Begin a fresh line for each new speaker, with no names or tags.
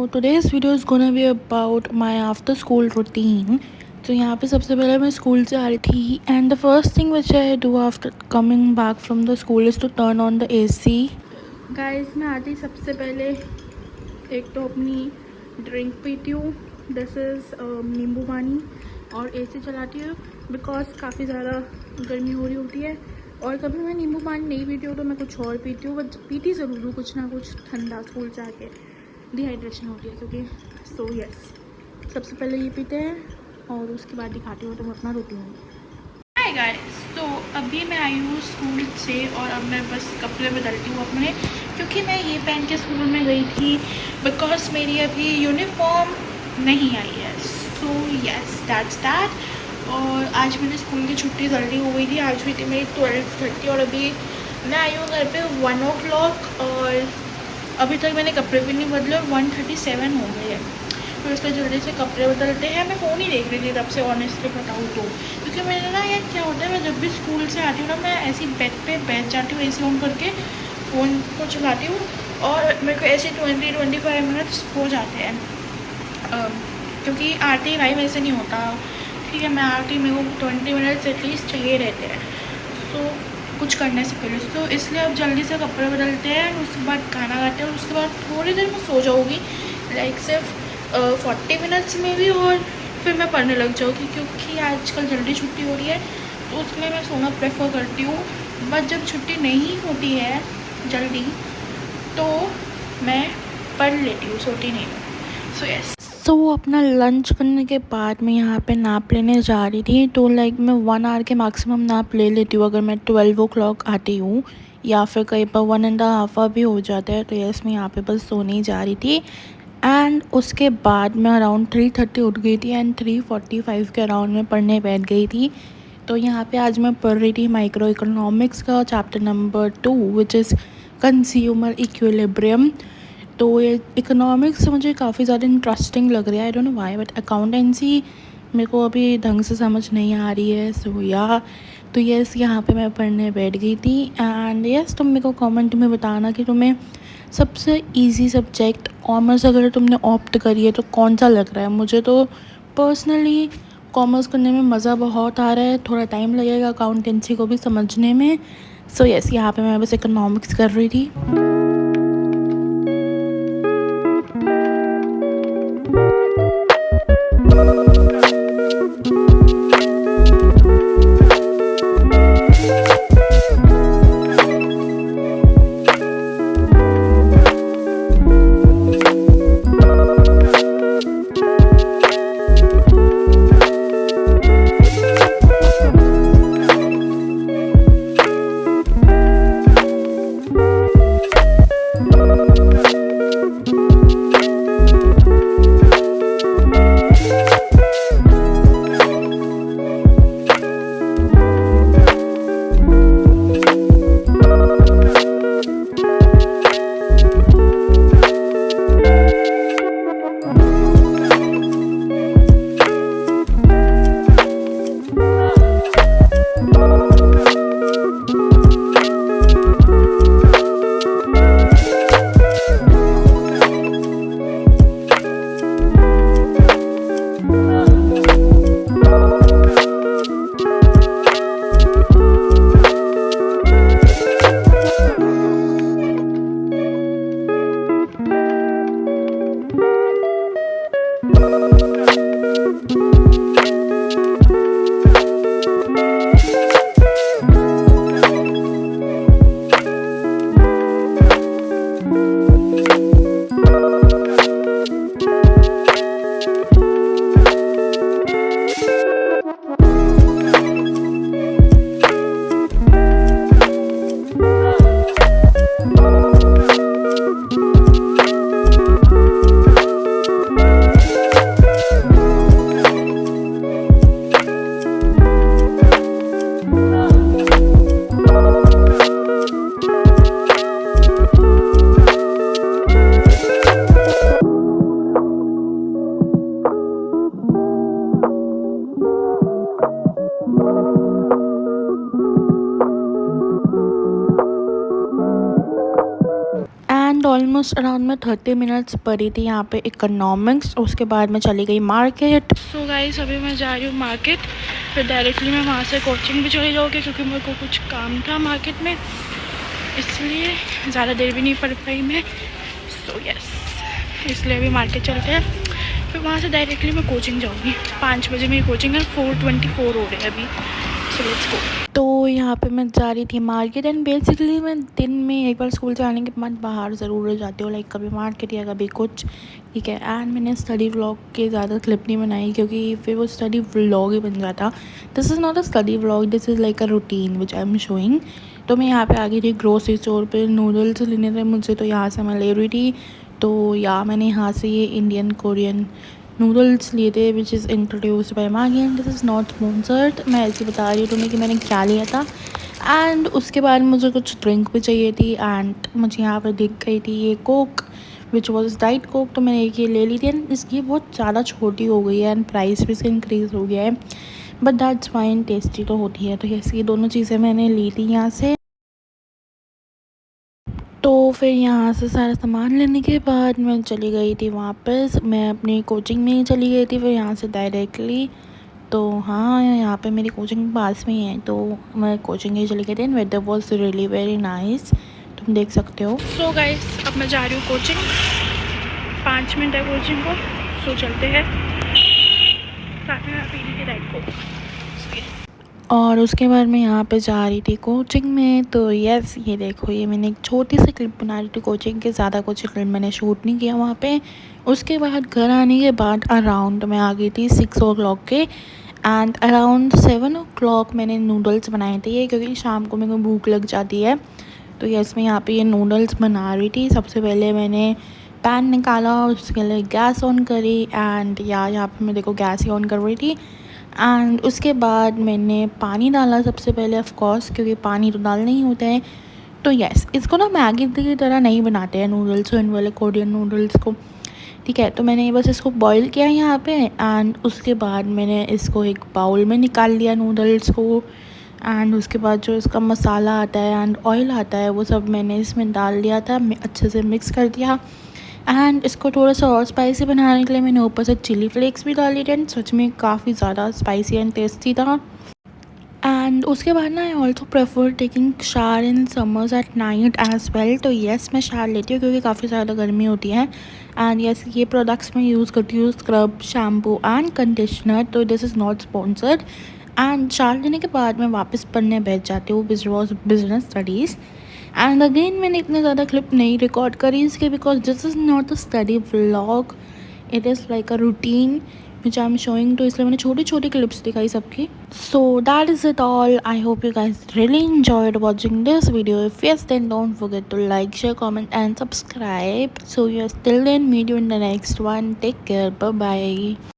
today's video is gonna be about my after school routine. तो यहाँ पे सबसे पहले मैं स्कूल से आ रही थी and the first thing which I do after coming back from the school is to turn on the AC. Guys मैं आती सबसे पहले एक तो अपनी ड्रिंक पीती हूँ, दिस इज़ नींबू पानी, और AC चलाती हूँ बिकॉज काफ़ी ज़्यादा गर्मी हो रही होती है। और कभी मैं नींबू पानी नहीं पीती हूँ तो मैं कुछ और पीती हूँ, बट पीती ज़रूर हूँ कुछ ना कुछ ठंडा, स्कूल से आके डिहाइड्रेशन होती है क्योंकि। सो यस, सबसे पहले ये पीते हैं और उसके बाद दिखाती हूँ तो मैं अपना रोती हूँ। हाय गाइस, तो अभी मैं आई हूँ स्कूल से और अब मैं बस कपड़े बदलती हूँ अपने, क्योंकि मैं ये पहन के स्कूल में गई थी बिकॉज मेरी अभी यूनिफॉर्म नहीं आई है। So yes, that's that. और आज मेरे स्कूल की छुट्टी जल्दी हो गई थी, आज हुई थी मेरी 12:30 और अभी मैं आई हूँ घर पे 1 o'clock और अभी तक मैंने कपड़े भी नहीं बदले और 1:37 हो गए हैं। तो इसलिए जल्दी से कपड़े बदलते हैं। मैं फ़ोन ही देख रही थी तब से, ऑनेस्टली बताऊँ तो, क्योंकि मैंने ना यार क्या होता है, मैं जब भी स्कूल से आती हूँ ना मैं ऐसी बेड पे बैठ जाती हूँ AC ऑन करके, फ़ोन को चलाती हूँ और मेरे को ऐसे 20-25 मिनट्स हो जाते हैं, क्योंकि आते ही भाई मेरे से नहीं होता। ठीक है, मैं आती मेरे को 20 मिनट्स एटलीस्ट चाहिए रहते हैं तो कुछ करने से पहले। तो इसलिए अब जल्दी से कपड़े बदलते हैं, उसके बाद खाना खाते हैं और उसके बाद थोड़ी देर मैं सो जाऊँगी, लाइक सिर्फ 40 मिनट्स में भी, और फिर मैं पढ़ने लग जाऊँगी क्योंकि आजकल जल्दी छुट्टी हो रही है तो उसमें मैं सोना प्रेफर करती हूँ। बट जब छुट्टी नहीं होती है जल्दी तो मैं पढ़ लेती हूँ, सोती नहीं हूँ। So yes. तो अपना लंच करने के बाद मैं यहाँ पे नाप लेने जा रही थी, तो लाइक मैं 1 आवर के मैक्सिमम नाप ले लेती हूँ अगर मैं 12 o'clock आती हूँ, या फिर कहीं पर 1.5 आवर भी हो जाता है। तो यस, मैं यहाँ पे बस सोने ही जा रही थी एंड उसके बाद मैं अराउंड 3:30 उठ गई थी एंड 3:45 के अराउंड में पढ़ने बैठ गई थी। तो यहाँ पे आज मैं पढ़ रही थी माइक्रो इकोनॉमिक्स का chapter number 2 which is consumer equilibrium. तो ये इकोनॉमिक्स मुझे काफ़ी ज़्यादा इंटरेस्टिंग लग रहा है, I don't know why, but accountancy मेरे को अभी ढंग से समझ नहीं आ रही है। सो या तो यस, यहाँ पे मैं पढ़ने बैठ गई थी एंड यस, तुम मेरे को कमेंट में बताना कि तुम्हें सबसे इजी सब्जेक्ट कॉमर्स अगर तुमने ऑप्ट करी है तो कौन सा लग रहा है। मुझे तो पर्सनली कॉमर्स करने में मज़ा बहुत आ रहा है, थोड़ा टाइम लगेगा अकाउंटेंसी को भी समझने में। सो यस, यहाँ पे मैं बस इकोनॉमिक्स कर रही थी। एंड ऑलमोस्ट अराउंड मैं 30 मिनट्स पढ़ी थी यहाँ पे इकोनॉमिक्स। उसके बाद मैं चली गई मार्केट। सो गाइस अभी मैं जा रही हूँ मार्केट, फिर डायरेक्टली मैं वहाँ से कोचिंग भी चली जाऊँगी क्योंकि मेरे को कुछ काम था मार्केट में, इसलिए ज़्यादा देर भी नहीं पढ़ पाई मैं। सो यस, इसलिए अभी मार्केट चलते हैं, फिर वहाँ से डायरेक्टली मैं कोचिंग जाऊँगी। 5 बजे मेरी कोचिंग है, 4:24 हो रहे हैं अभी। So let's go. तो यहाँ पे मैं जा रही थी मार्केट एंड बेसिकली मैं दिन में एक बार स्कूल से आने के बाद बाहर ज़रूर जाती हूँ, लाइक कभी मार्केट या कभी कुछ, ठीक है। एंड मैंने स्टडी व्लॉग के ज़्यादा क्लिप नहीं बनाई क्योंकि फिर वो स्टडी व्लॉग ही बन जाता। This is not a study vlog, this is like a routine which I am showing. तो मैं यहाँ पे आ गई थी ग्रोसरी स्टोर पे, नूडल्स लेने थे मुझे, तो यहाँ से मैं ले रही थी। तो या मैंने यहाँ से ये इंडियन कोरियन नूडल्स लिए थे which is introduced by Maggi and this is not sponsored. मैं ऐसे बता रही हूँ तुम्हें कि मैंने क्या लिया था। एंड उसके बाद मुझे कुछ ड्रिंक भी चाहिए थी एंड मुझे यहाँ पर दिख गई थी ये Coke which was diet Coke, तो मैंने एक ये ले ली थी। एंड इसकी बहुत ज़्यादा छोटी हो गई है एंड प्राइस भी इसका इंक्रीज़ हो गया है, बट दैट्स फाइन, टेस्टी तो होती है। तो ये दोनों चीज़ें मैंने ली थी यहाँ से। तो फिर यहाँ से सारा सामान लेने के बाद मैं चली गई थी वापस, मैं अपनी कोचिंग में ही चली गई थी फिर यहाँ से डायरेक्टली। तो हाँ, यहाँ पे मेरी कोचिंग पास में ही है, तो मैं कोचिंग ही चली गई थी and weather was really very nice, तुम देख सकते हो। सो गाइस अब मैं जा रही हूँ कोचिंग, 5 मिनट है कोचिंग को, सो चलते हैं। साथ में पी ली थी डाइट को, और उसके बाद मैं यहाँ पे जा रही थी कोचिंग में। तो यस, ये देखो, ये मैंने एक छोटी सी क्लिप बना रही थी कोचिंग के, ज़्यादा कुछ क्लिप मैंने शूट नहीं किया वहाँ पे। उसके बाद घर आने के बाद अराउंड मैं आ गई थी 6 o'clock के, एंड अराउंड 7 o'clock मैंने नूडल्स बनाए थे ये, क्योंकि शाम को मेरे को भूख लग जाती है। तो यस, मैं यहाँ पे ये नूडल्स बना रही थी। सबसे पहले मैंने पैन निकाला, उसके लिए गैस ऑन करी एंड यहाँ पे मैं देखो गैस ही ऑन कर रही थी। एंड उसके बाद मैंने पानी डाला सबसे पहले, ऑफ कोर्स, क्योंकि पानी तो डालना ही होता है। तो यस, इसको ना मैगी की तरह नहीं बनाते हैं नूडल्स, इन वाले कोरियन नूडल्स को, ठीक है। तो मैंने बस इसको बॉईल किया यहाँ पे एंड उसके बाद मैंने इसको एक बाउल में निकाल लिया नूडल्स को। एंड उसके बाद जो इसका मसाला आता है एंड ऑयल आता है वो सब मैंने इसमें डाल दिया था, अच्छे से मिक्स कर दिया। एंड इसको थोड़ा सा और स्पाइसी बनाने के लिए मैंने ऊपर से चिली फ्लेक्स भी डाली थी एंड सच में काफ़ी ज़्यादा स्पाइसी एंड टेस्टी था। एंड उसके बाद ना I also prefer taking shower in summers at night as well. तो येस, मैं शावर लेती हूँ क्योंकि काफ़ी ज़्यादा गर्मी होती है। एंड येस, ये प्रोडक्ट्स मैं यूज़ करती हूँ, स्क्रब, शैम्पू एंड कंडीशनर। तो this is not sponsored. And shower लेने के बाद मैं वापस पढ़ने बैठ जाती हूँ, which was business studies. And again मैंने इतने ज़्यादा क्लिप नहीं रिकॉर्ड करी इसके, because this is not a study vlog, it is like a routine which I am showing. तो इसलिए मैंने छोटी छोटी क्लिप्स दिखाई सबकी। So that is it all. I hope you guys really enjoyed watching this video. If yes, then don't forget to like, share, comment and subscribe. So yes, till then, meet you in the next one. Take care. Bye bye.